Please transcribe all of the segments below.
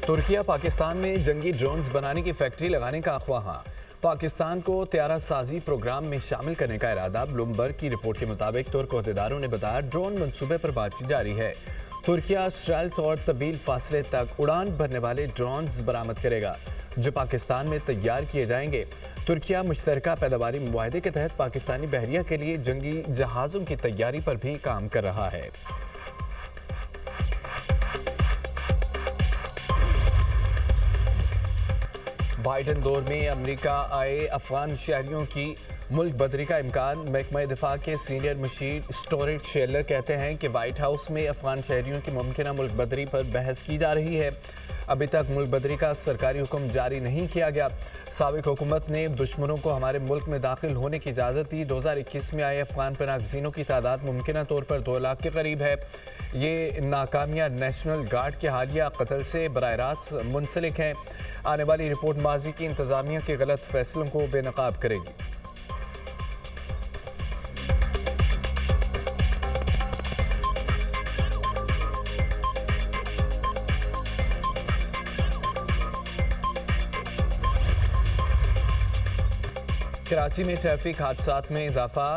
तुर्किया पाकिस्तान में जंगी ड्रोन्स बनाने की फैक्ट्री लगाने का अफवाह। पाकिस्तान को तैयारा साजी प्रोग्राम में शामिल करने का इरादा। ब्लूमबर्ग की रिपोर्ट के मुताबिक तुर्क अहदेदारों ने बताया ड्रोन मंसूबे पर बातचीत जारी है। तुर्किया स्ट्रेल्थ और तवील फासले तक उड़ान भरने वाले ड्रोन्स बरामद करेगा जो पाकिस्तान में तैयार किए जाएंगे। तुर्किया मुश्तरका पैदावारी मुआहदे के तहत पाकिस्तानी बहरिया के लिए जंगी जहाज़ों की तैयारी पर भी काम कर रहा है। बाइडन दौर में अमेरिका आए अफगान शहरियों की मुल्क बदरी का इम्कान। महकमा दिफा के सीनियर मुशीर स्टोरेज शेलर कहते हैं कि व्हाइट हाउस में अफगान शहरियों की मुमकिन मुल्क बदरी पर बहस की जा रही है। अभी तक मुल्क बदरी का सरकारी हुक्म जारी नहीं किया गया। साबिक हुकूमत ने दुश्मनों को हमारे मुल्क में दाखिल होने की इजाज़त दी। 2021 में आए अफगान पनागज़ीनों की तादाद मुमकिन तौर पर 2 लाख के करीब है। ये नाकामियाँ नेशनल गार्ड के हालिया कत्ल से बराह रास्त मुंसलिक हैं। आने वाली रिपोर्ट माजी की इंतजामिया के गलत फैसलों को बेनकाब करेगी। कराची में ट्रैफिक हादसात में इजाफा।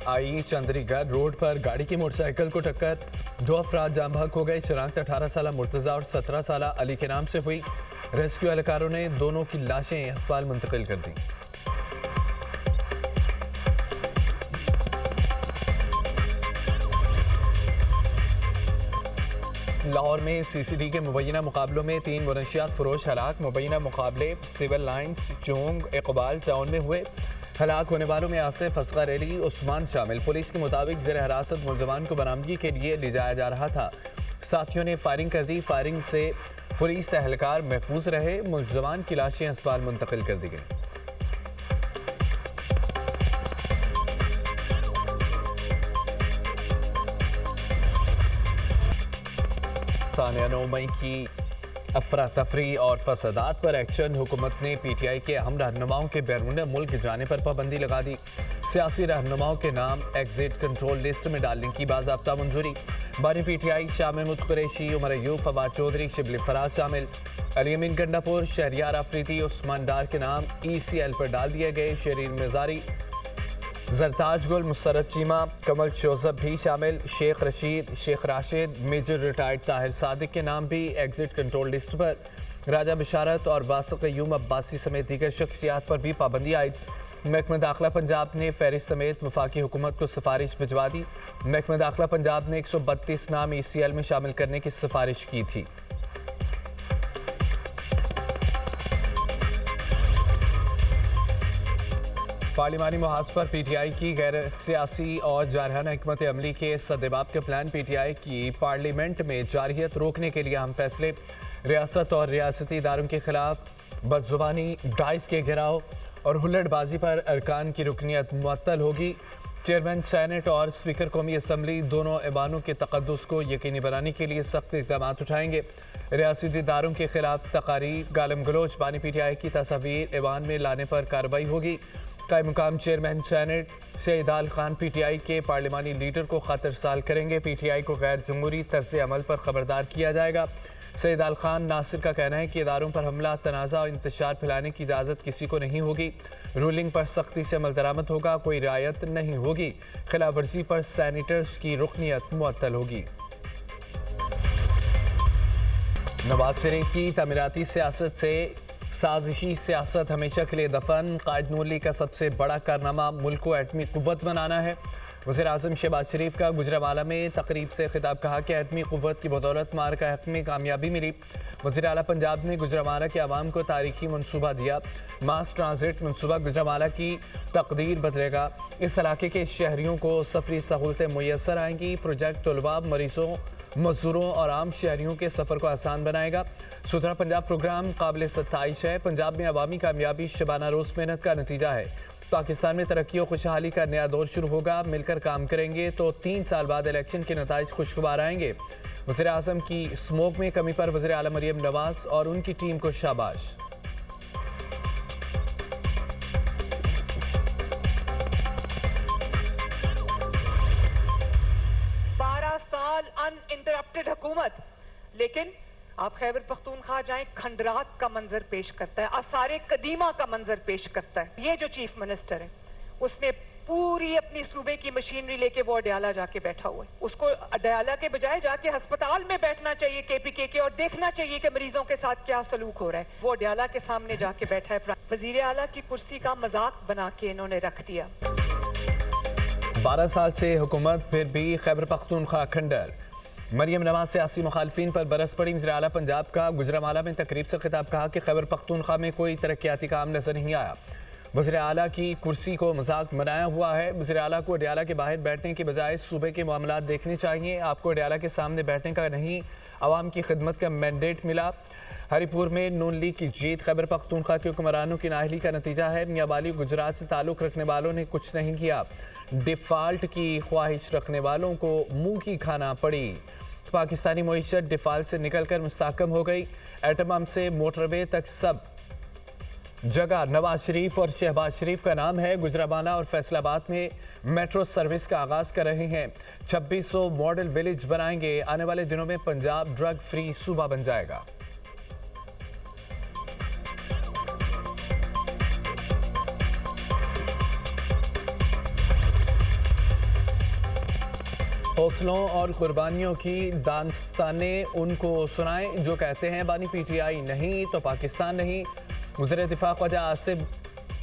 आई चंद्रीगढ़ रोड पर गाड़ी की मोटरसाइकिल को टक्कर, 2 अफराद जाम बहक हो गए। शनाख्त 18 साला मुर्तज़ा और 17 साला अली के नाम से हुई। रेस्क्यू एहलकारों ने दोनों की लाशें अस्पताल मुंतकिल कर दी। लाहौर में सीसीडी के मुबैना मुकाबलों में 3 मुनशियात फरोश हलाक। मुबैना मुकाबले सिविल लाइन्स चोंग इकबाल टाउन में हुए। हलाक होने वालों में आसिफ, असगर अली, उस्मान शामिल। पुलिस के मुताबिक ज़ेर हिरासत मुलजमान को बरामदगी के लिए ले जाया जा रहा था। साथियों ने फायरिंग कर दी। फायरिंग से पुलिस एहलकार महफूज रहे। मुलजमान की लाशें अस्पताल मुंतकिल कर दी गई। सानिया 9 मई की अफरा तफरी और फसादात पर एक्शन। हुकूमत ने PTI के अहम रहनुमाओं के बैरून मुल्क जाने पर पाबंदी लगा दी। सियासी रहनुमाओं के नाम एग्जिट कंट्रोल लिस्ट में डालने की बाज़ाब्ता मंजूरी। बानी PTI शाह महमूद कुरैशी, उमर अयूब, फवाद चौधरी, शिबली फराज शामिल। अली अमीन गंडापुर, शहरियार अफरीदी, उस्मान डार के नाम ECL पर डाल दिए गए। शरीर मजारी, जरताज गुल, मुसरत चीमा, कमल जोसफ भी शामिल। शेख रशीद, शेख राशिद, मेजर रिटायर्ड ताहिर सादिक के नाम भी एग्जिट कंट्रोल लिस्ट पर। राजा बिशारत और वासिक यूम अब्बासी समेत दीगर शख्सियात पर भी पाबंदी आयद। महकमा दाखिला पंजाब ने फहरिस्त समेत वफाकी हुकूमत को सिफारिश भिजवा दी। महकमा दाखिला पंजाब ने 132 नाम ECL में शामिल करने की सिफारिश की थी। पार्लिमानी मुहाज पर PTI की गैर सियासी और जारहाना हिकमत अमली के सद्देबाब के प्लान। PTI की पार्लियामेंट में जारहियत रोकने के लिए अहम फैसले। रियासत और रियासती इदारों के खिलाफ बदजुबानी, डाइस के घेराव और हुल्लड़बाजी पर अरकान की रुकनियत मुअत्तल होगी। चेयरमैन सेनेट और स्पीकर कौमी असम्बली दोनों ऐवानों के तक़द्दुस को यकीनी बनाने के लिए सख्त इक़दाम उठाएंगे। रियासती इदारों के खिलाफ तकारीर, गालम गलोच, बानी PTI की तस्वीर ऐवान में लाने पर कार्रवाई होगी। कायम मुकाम chairman senate Saeed Khan PTI के पार्लिमानी लीडर को खत इरसाल करेंगे। PTI को गैर जमहूरी तर्ज अमल पर खबरदार किया जाएगा। सईद खान नासिर का कहना है कि इदारों पर हमला, तनाज़ा और इंतशार फैलाने की इजाज़त किसी को नहीं होगी। रूलिंग पर सख्ती से अमल दरामद होगा, कोई रियायत नहीं होगी। खिलाफ वर्जी पर सैनिटर्स की रुकनियत मुअत्तल होगी। नवाज शरीफ की तमीराती सियासत से साजिशी सियासत हमेशा के लिए दफन। कायद नून लीग का सबसे बड़ा कारनामा मुल्क को एटमी कुव्वत बनाना है। वज़ीर आज़म शहबाज शरीफ का गुजरांवाला में तकरीब से खिताब, कहा कि एटमी कुव्वत की बदौलत मार्का हक़ में कामयाबी मिली। वज़ीर आला पंजाब ने गुजरांवाला के अवाम को तारीखी मनसूबा दिया। मास ट्रांजिट मनसूबा गुजरांवाला की तकदीर बदलेगा। इस इलाके के शहरियों को सफरी सहूलतें मुयसर आएंगी। प्रोजेक्ट तलबा, मरीजों, मजदूरों और आम शहरियों के सफ़र को आसान बनाएगा। सुधरा पंजाब प्रोग्राम काबिल सत्ताइश है। पंजाब में अवामी कामयाबी शबाना रोज़ मेहनत का नतीजा है। पाकिस्तान में तरक्की और खुशहाली का नया दौर शुरू होगा। मिलकर काम करेंगे तो 3 साल बाद इलेक्शन के नताइज खुशगवार आएंगे। वज़ीर आज़म की स्मोक में कमी पर वज़ीर आला मरियम नवाज और उनकी टीम को शाबाश। 12 साल अनइंटरप्टेड हुकूमत, लेकिन आप खैबर पख्तूनख्वा जाएं, खंडरात का मंजर पेश करता है, आसारे कदीमा का मंजर पेश करता है। ये जो चीफ मिनिस्टर है उसने पूरी अपनी सूबे की मशीनरी लेके वो अडयाला जाके बैठा हुआ है। उसको अडयाला के बजाय जाके अस्पताल में बैठना चाहिए KPK के और देखना चाहिए कि मरीजों के साथ क्या सलूक हो रहा है। वो अडयाला के सामने जाके बैठा है। वजीर आला की कुर्सी का मजाक बना के इन्होंने रख दिया। 12 साल से हुकूमत, फिर भी खैबर पख्तूनख्वा खंडर। मरियम नवाज सियासी मुखालफिन पर बरस पड़ी। वज़ीर आला पंजाब का गुजरांवाला में तकरीब से खिताब, कहा कि खैबर पख्तूनख्वा में कोई तरक्याती काम नजर नहीं आया। वज़ीर आला की कुर्सी को मजाक बनाया हुआ है। वज़ीर आला को अडयाला के बाहर बैठने की बजाय सूबे के मामलात देखने चाहिए। आपको अडयाला के सामने बैठने का नहीं, आवाम की खिदमत का मैंडेट मिला। हरिपुर में नून लीग की जीत। खैबर पख्तूनख्वा के हुक्मरानों की नाअहली का नतीजा है। मियां वाली गुजरात से ताल्लुक़ रखने वालों ने कुछ नहीं किया। डिफ़ाल्ट की ख्वाहिश रखने वालों को मुंह की खाना पड़ी। पाकिस्तानी मईशत डिफ़ाल्ट से निकलकर मुस्तहकम हो गई। एटम से मोटरवे तक सब जगह नवाज शरीफ और शहबाज शरीफ का नाम है। गुजरांवाला और फैसलाबाद में मेट्रो सर्विस का आगाज कर रहे हैं। 2600 मॉडल विलेज बनाएंगे। आने वाले दिनों में पंजाब ड्रग फ्री सूबा बन जाएगा। हौसलों और कुर्बानियों की दास्तानें उनको सुनाएं जो कहते हैं बानी PTI नहीं तो पाकिस्तान नहीं। वज़ीर दिफा ख्वाजा आसिफ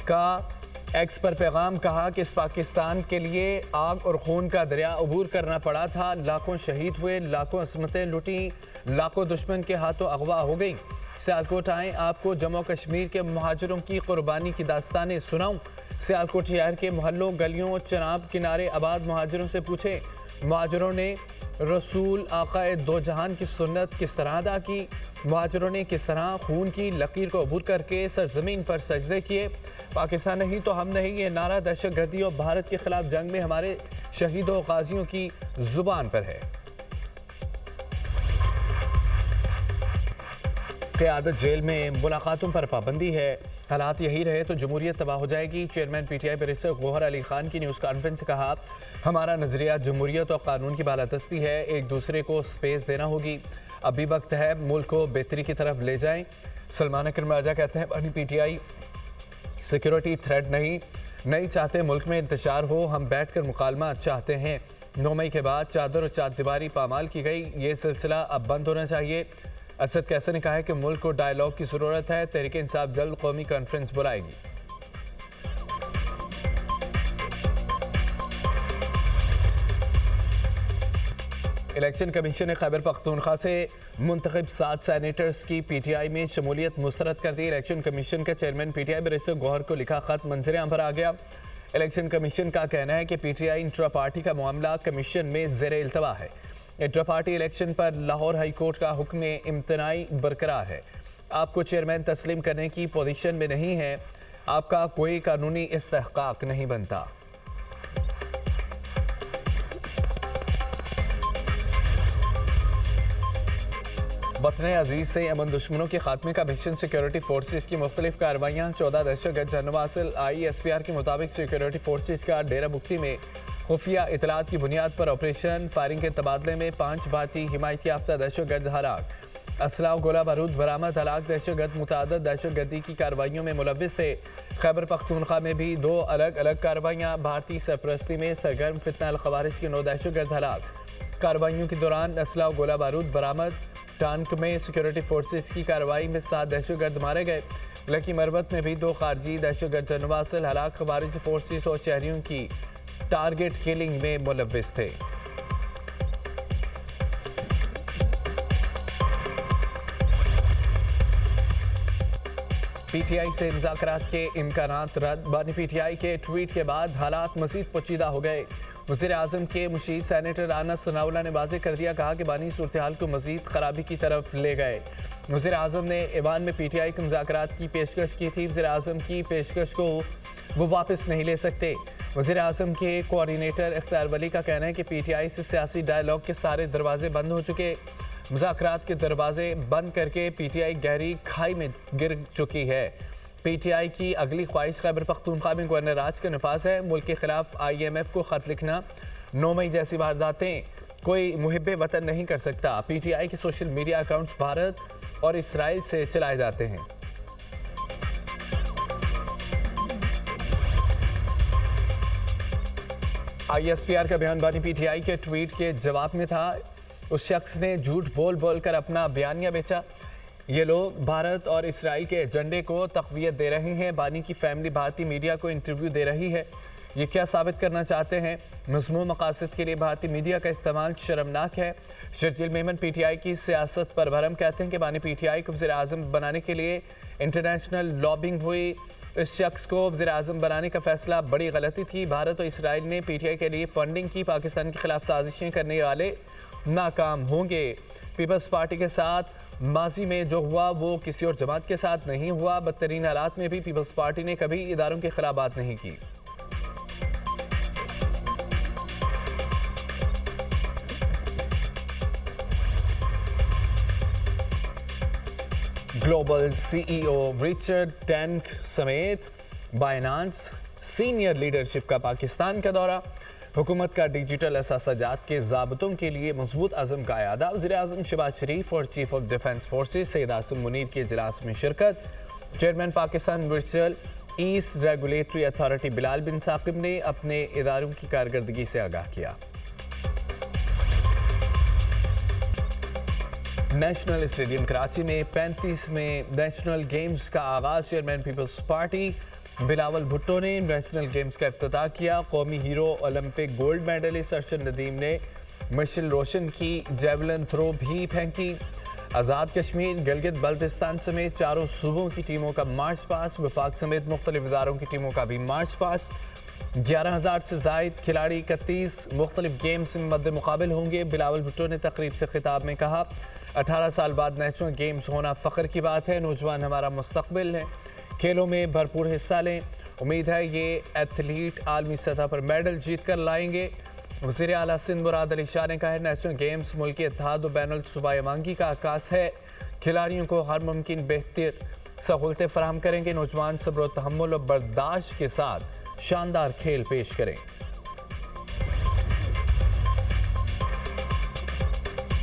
का एक्स पर पैगाम, कहा कि इस पाकिस्तान के लिए आग और खून का दरिया अबूर करना पड़ा था। लाखों शहीद हुए, लाखों असमतें लुटी, लाखों दुश्मन के हाथों अगवा हो गई। सियालकोट आएँ, आपको जम्मू कश्मीर के मुहाजिरों की कुर्बानी की दास्तानें सुनाऊं। सियालकोट शहर के मोहल्लों, गलियों, चनाब किनारे आबाद मुहाजिरों से पूछे, मुहाजिरों ने रसूल आकाए दो जहान की सुन्नत किस तरह अदा की। मुहाजिरों ने किस तरह खून की लकीर को अबूर करके सरजमीन पर सजदे किए। पाकिस्तान नहीं तो हम नहीं, ये नारा दहशतगर्दी और भारत के खिलाफ जंग में हमारे शहीदों गाजियों की जुबान पर है। क़यादत जेल में मुलाकातों पर पाबंदी है। हालात यही रहे तो जमहूरियत तबाह हो जाएगी। Chairman PTI barrister Gohar Ali Khan की न्यूज़ कॉन्फ्रेंस से कहा, हमारा नजरिया जमहूरियत और कानून की बालादस्ती है। एक दूसरे को स्पेस देना होगी। अभी वक्त है मुल्क को बेहतरी की तरफ ले जाएं। सलमान अकरम राजा कहते हैं बानी PTI सिक्योरिटी थ्रेट नहीं चाहते, मुल्क में इंतशार हो। हम बैठ कर मुकालमा चाहते हैं। 9 मई के बाद चादर और चारदीवारी पामाल की गई। ये सिलसिला अब बंद होना चाहिए। असद कैसर ने कहा है कि मुल्क को डायलॉग की ज़रूरत है। तहरीक इंसाफ जल्द कौमी कॉन्फ्रेंस बुलाएगी। इलेक्शन कमीशन ने खैबर पख्तूनख्वा से मुंतखब 7 सैनेटर्स की PTI में शमूलियत मुस्तरद कर दी। इलेक्शन कमीशन के चेयरमैन PTI बैरिस्टर गौहर को लिखा खत मंजर-ए-आम पर आ गया। इलेक्शन कमीशन का कहना है कि PTI इंट्रा पार्टी का मामला कमीशन में ज़ेरे इल्तवा है। इंट्रा पार्टी इलेक्शन पर लाहौर हाई कोर्ट का हुक्म इम्तनाई बरकरार है। आपको चेयरमैन तस्लीम करने की पोजीशन में नहीं है। आपका कोई कानूनी इस्तेहकाक नहीं बनता। वतन अजीज से अमन दुश्मनों के खात्मे का मिशन। सिक्योरिटी फोर्सेज की मुख्तलिफ कार्रवाइयाँ। 14 दहशतगर्द जानलेवा हासिल। ISPR के मुताबिक सिक्योरिटी फोर्सेज का डेरा मुक्ति में खुफिया इतलात की बुनियाद पर ऑपरेशन। फायरिंग के तबादले में 5 भारतीय हिमायती याफ्ता दहशतगर्द हलाक। असला और गोला बारूद बरामद। हलाक दहशतगर्द मुतादद दहशतगर्दी की कार्रवाइयों में मुलव्विस थे। खैबर पख्तूनख्वा में भी 2 अलग अलग कार्रवाइयाँ। भारतीय सरपरस्ती में सरगर्म फितना अल खवारिज के 9 दहशतगर्द हलाक। कार्रवाइयों के दौरान असला और गोला बारूद बरामद। टांक में सिक्योरिटी फोर्सेज की कार्रवाई में 7 दहशतगर्द मारे गए। लकी मरबत में भी 2 खारजी दहशतगर्द जानलेवा हासिल। हलाक खवारिज फोर्सेज और शहरियों की टारगेट किलिंग में मुलव्विस थे। PTI से मुज़ाकरात के इम्कानात रद्द। बानी PTI के ट्वीट के बाद हालात मज़ीद पोशीदा हो गए। वज़ीर आज़म के मुशीर सैनेटर राना सनाउल्लाह ने वाज़ेह कर दिया, कहा कि बानी सूरत हाल को मज़ीद खराबी की तरफ ले गए। वज़ीर आज़म ने ईवान में PTI के मुज़ाकरात की पेशकश की थी। वज़ीर आज़म की पेशकश को वो वापस नहीं ले सकते। वज़ीर आज़म के कोऑर्डिनेटर इख्तियार वली का कहना है कि PTI से सियासी डायलॉग के सारे दरवाजे बंद हो चुके। मुज़ाकरात के दरवाजे बंद करके PTI गहरी खाई में गिर चुकी है। PTI की अगली ख्वाहिश खैबर पख्तूनख्वा में गवर्नर राज का नफाज है। मुल्क के खिलाफ IMF को ख़त लिखना, 9 मई जैसी वारदातें कोई मुहिब्बे वतन नहीं कर सकता। पीटीआई के सोशल मीडिया अकाउंट्स भारत और इसराइल से चलाए जाते हैं। आईएसपीआर का बयान बानी पीटीआई के ट्वीट के जवाब में था। उस शख्स ने झूठ बोल बोल कर अपना बयानिया बेचा। ये लोग भारत और इसराइल के एजेंडे को तक़वियत दे रहे हैं। बानी की फैमिली भारतीय मीडिया को इंटरव्यू दे रही है। ये क्या साबित करना चाहते हैं? मज़मूम मकासद के लिए भारतीय मीडिया का इस्तेमाल शर्मनाक है। शर्जील मेमन पीटीआई की सियासत पर भरम कहते हैं कि बानी पीटीआई को वज़ीर-ए-आज़म बनाने के लिए इंटरनेशनल लॉबिंग हुई। इस शख्स को वज़ीर-ए-आज़म बनाने का फैसला बड़ी गलती थी। भारत और इसराइल ने पीटीआई के लिए फंडिंग की। पाकिस्तान के खिलाफ साजिशें करने वाले नाकाम होंगे। पीपल्स पार्टी के साथ माजी में जो हुआ वो किसी और जमात के साथ नहीं हुआ। बदतरीन हालात में भी पीपल्स पार्टी ने कभी इदारों के खिलाफ बात नहीं की। ग्लोबल सीईओ रिचर्ड टैंक समेत बाइनांस सीनियर लीडरशिप का पाकिस्तान का दौरा। हुकूमत का डिजिटल असासाजात के ज़ाब्तों के लिए मजबूत अज़म का यादा। वज़ीर-ए-आज़म शहबाज शरीफ और chief of defence forces Syed Asim Munir के इजलास में शिरकत। Chairman Pakistan virtual asset regulatory authority Bilal bin Saqib ने अपने इदारों की कारकर्दगी से आगाह किया। नेशनल स्टेडियम कराची में 35वें नेशनल गेम्स का आगाज। चेयरमैन पीपल्स पार्टी बिलावल भुट्टो ने नेशनल गेम्स का इफ्तिताह किया। कौमी hero Olympic gold medallist Arshad Nadeem ने मशाल रोशन की। जेवलिन थ्रो भी फेंकी। आज़ाद कश्मीर गिलगित बल्तिस्तान समेत चारों सूबों की टीमों का मार्च पास। वफाक समेत मुख्तलिफ इदारों की टीमों का भी मार्च पास। 11,000 से जायद खिलाड़ी 31 मुख्तलिफ गेम्स में मद्दे मुकाबिल होंगे। बिलावल भुट्टो ने तकरीब से खिताब में कहा, 18 साल बाद नेशनल गेम्स होना फ़ख्र की बात है। नौजवान हमारा मुस्तकबिल है। खेलों में भरपूर हिस्सा लें। उम्मीद है ये एथलीट आलमी सतह पर मेडल जीत कर लाएंगे। वज़ीर आला सिंध मुराद अली शाह ने कहा है, नेशनल गेम्स मुल्क के इत्तेहाद और बैनुल सूबाई मांगी का आकाश है। खिलाड़ियों को हर मुमकिन बेहतर सहूलतें फराहम करेंगे। नौजवान सब्र और तहम्मुल और बर्दाश्त के साथ शानदार खेल पेश करें।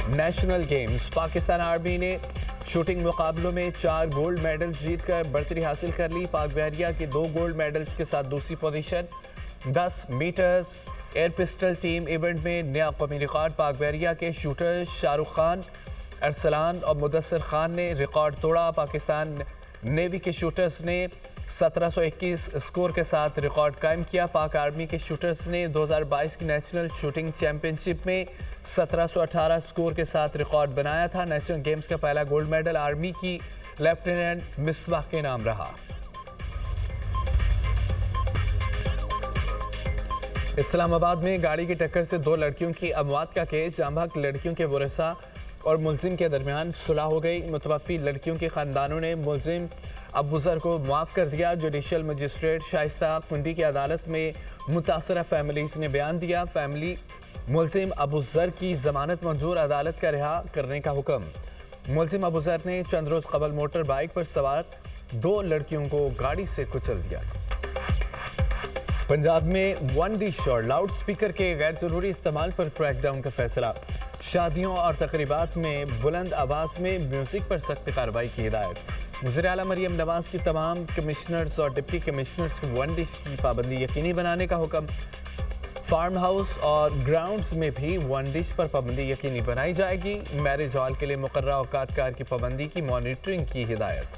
नेशनल गेम्स पाकिस्तान आर्मी ने शूटिंग मुकाबलों में 4 गोल्ड मेडल जीतकर बर्तरी हासिल कर ली। पाक बहरिया के 2 गोल्ड मेडल्स के साथ दूसरी position. 10 metres air pistol team event में नया कौमी रिकॉर्ड। पाक बहरिया के शूटर शाहरुख खान, अरसलान और मुदस्सिर खान ने रिकॉर्ड तोड़ा। पाकिस्तान नेवी के शूटर्स ने 1721 स्कोर के साथ रिकॉर्ड कायम किया। पाक आर्मी के शूटर्स ने 2022 की नेशनल शूटिंग चैंपियनशिप में 1718 स्कोर के साथ रिकॉर्ड बनाया था। नेशनल गेम्स का पहला गोल्ड मेडल आर्मी की लेफ्टिनेंट मिसबाह के नाम रहा। इस्लामाबाद में गाड़ी की टक्कर से 2 लड़कियों की अमवात का केस। जांबाग लड़कियों के वरसा और मुलजिम के दरमियान सुलह हो गई। मुतवफ़ी लड़कियों के खानदानों ने मुलजिम अबूजर को माफ़ कर दिया। जुडिशल मजिस्ट्रेट शाइस्ता कुंडी की अदालत में मुतासरा फैमिलीज ने बयान दिया। फैमिली मुलजिम अबूजर की जमानत मंजूर, अदालत का रिहा करने का हुक्म। मुलजिम अबूजर ने चंद रोज़ कबल मोटर बाइक पर सवार 2 लड़कियों को गाड़ी से कुचल दिया। पंजाब में 1 डिश और लाउड स्पीकर के गैर ज़रूरी इस्तेमाल पर क्रैकडाउन का फैसला। शादियों और तकरीबात में बुलंद आवाज़ में म्यूज़िक पर सख्त कार्रवाई की हिदायत। वज़ीर आला मरियम नवाज़ की तमाम कमिश्नर्स और डिप्टी कमिश्नर्स को 1 डिश की पाबंदी यकीनी बनाने का हुक्म। फार्म हाउस और ग्राउंड्स में भी 1 डिश पर पाबंदी यकीनी बनाई जाएगी। मैरिज हॉल के लिए मुकर्रर औकात कार की पाबंदी की मॉनिटरिंग की हिदायत।